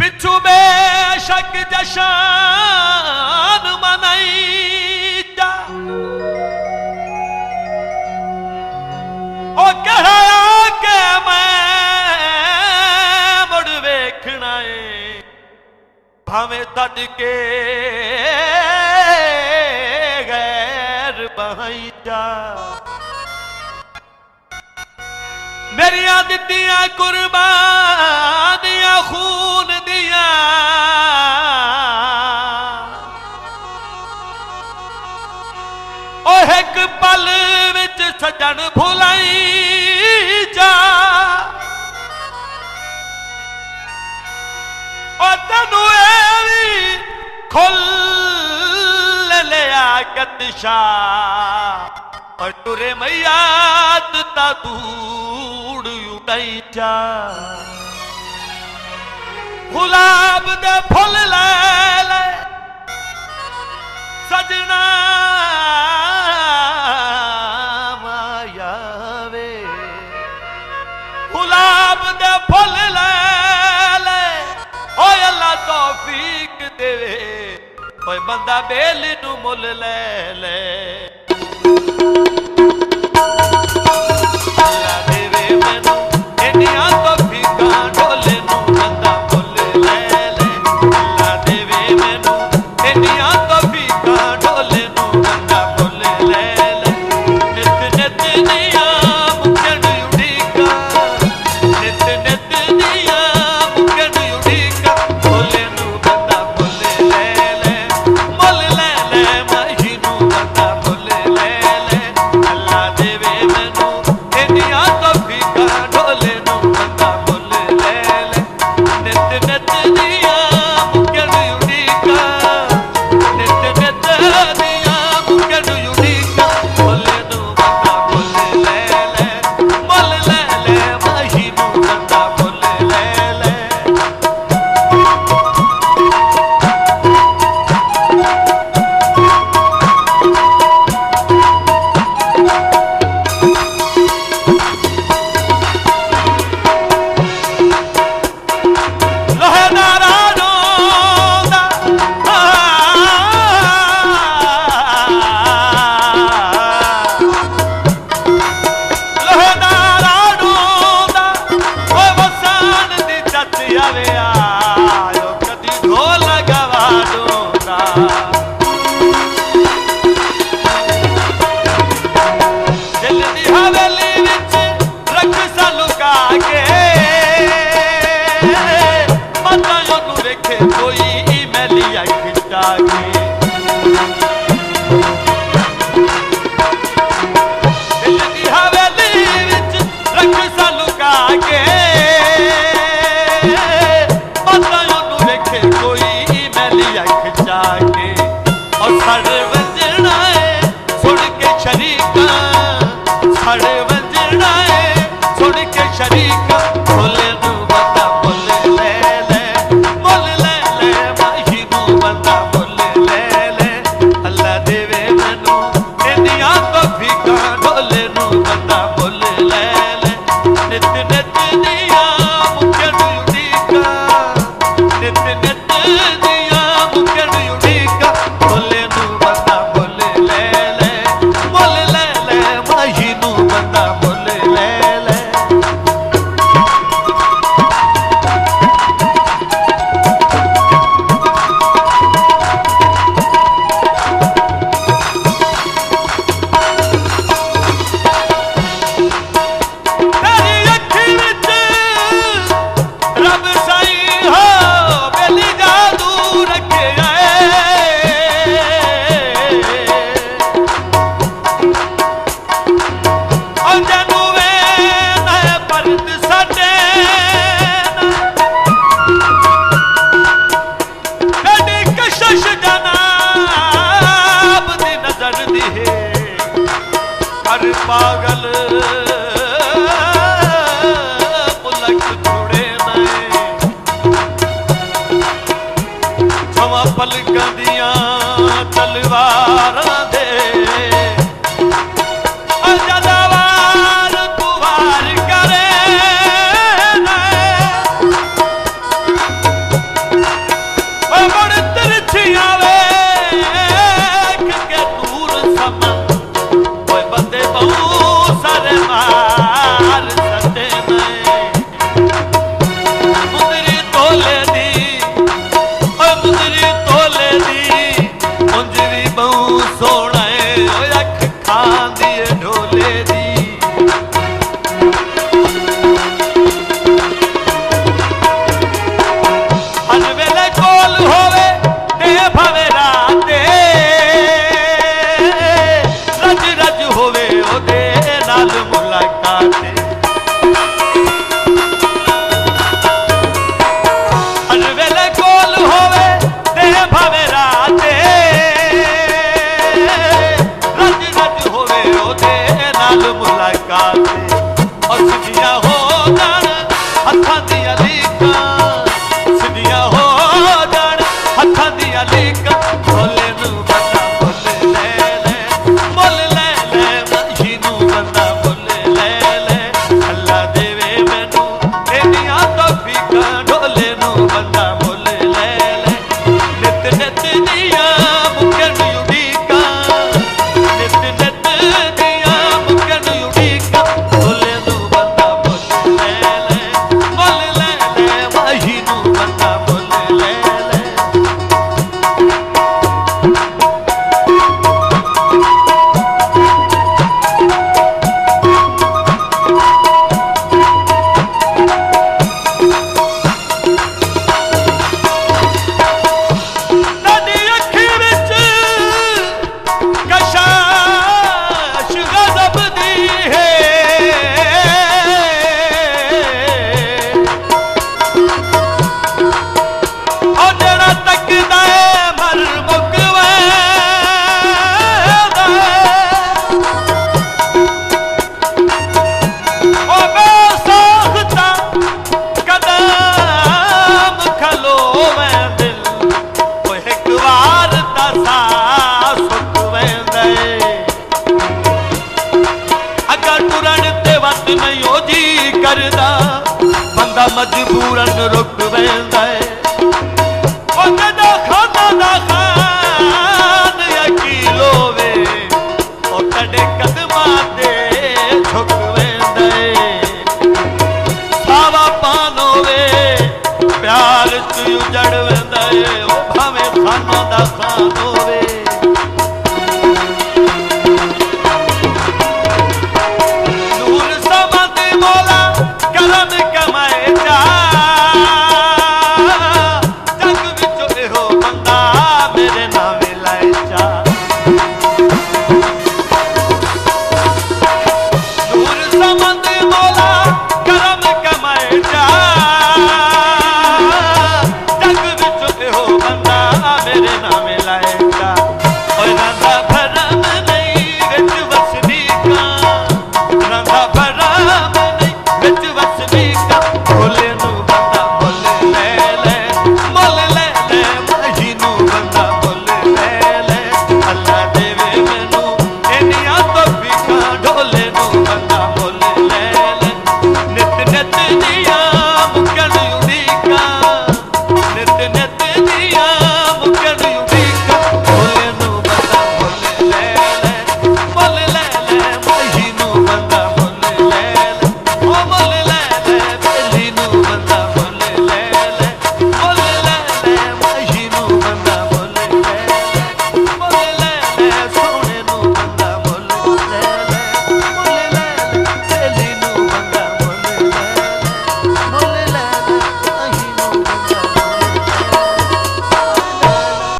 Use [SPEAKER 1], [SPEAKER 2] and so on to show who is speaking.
[SPEAKER 1] पिछू बेशक जशान मनाई जा ओ कहा के मैं मुड़ वेखना है भावे तड़ के गैर बहाई जा मेरिया दित्तियां कुर्बानियां खून दिया ओ एक पल विच सजन भुलाई जा ओ तैनू खुल लिया कतशा और टुरे मैयात ता दूड़ उड़ाई जा गुलाब दे फुल ले ले सजना माया वे गुलाब दे फुल ले ले ओ अल्लाह तौफीक देवे कोई बंदा बेल नू मुल ले ले अल्लाह देवे मैनू इंडिया तो फीका ढोले नू बंदा मुल ले ले अल्लाह देवे मैनू इंडिया तो फीका ढोले नू बंदा मुल ले ले नित नित दिया मुकन उड़ीका नित नित दिया मुकन उड़ीका ढोले नू बंदा मुल ले ले माही नू बंदा मुल ले ले अल्लाह देवे मैनू इंडिया तो फीका ढोले नू बंदा मुल ले ले नित नित दिया मुकन उड़ीका नित नित दिया मुकन उड़ीका ढोले नू बंदा मुल ले ले माही नू बंदा मुल ले ले शरीका बोले नू बंदा बोले ले ले माही नू बंदा बोले ले ले अल्लाह देवे मैनू इंडिया तो फीका ढोले नू बंदा बोले ले ले नित नित दिया मुकन उड़ीका नित नित दिया मुकन उड़ीका बोले नू बंदा बोले ले ले माही नू बंदा बोले ले ले पागल मुलक जुड़े नए छवा पलकां दियां तलवारां दे जदावार कुवार करे ਮਜਬੂਰਨ ਰੁਕ ਵੈਂਦਾ ਏ ਉਹ ਜਦੋਂ ਖਾਨਾ ਦਾ ਖਾਨ ਅਕੀਲ ਹੋਵੇ ਉਹ ਤੁਹਾਡੇ ਕਦਮਾਂ ਤੇ ਝੁਕ ਵੈਂਦਾ ਏ ਸਾਵਾ ਪਾਨ ਹੋਵੇ ਪਿਆਰ ਚ ਉਜੜ ਵੈਂਦਾ ਏ ਉਹ ਭਾਵੇਂ ਖਾਨਾ ਦਾ ਖਾਨ ਹੋਵੇ